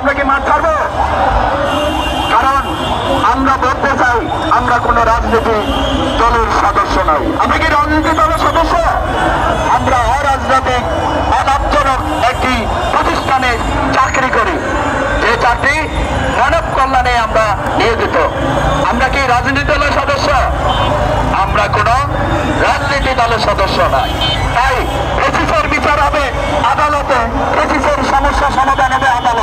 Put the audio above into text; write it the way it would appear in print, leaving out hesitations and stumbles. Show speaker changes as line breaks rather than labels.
আমরা কি মাঠ ছাড়বো? কারণ আমরা বলতে চাই আমরা কোন রাজনীতি দলের সদস্য নই। আমরা কি রাজনীতি দলের সদস্য? আমরা অরাজনৈতিক অলাভজনক একটি প্রতিষ্ঠানে চাকরি করি, যে চাকরি মানব কল্যাণে আমরা নিয়োজিত। আমরা কি রাজনীতি দলের সদস্য? আমরা কোন রাজনীতি দলের সদস্য নয়। তাই ফেসিসের বিচার হবে আদালতে, ফেসিসের সমস্যা সমাধান হবে আদালতে।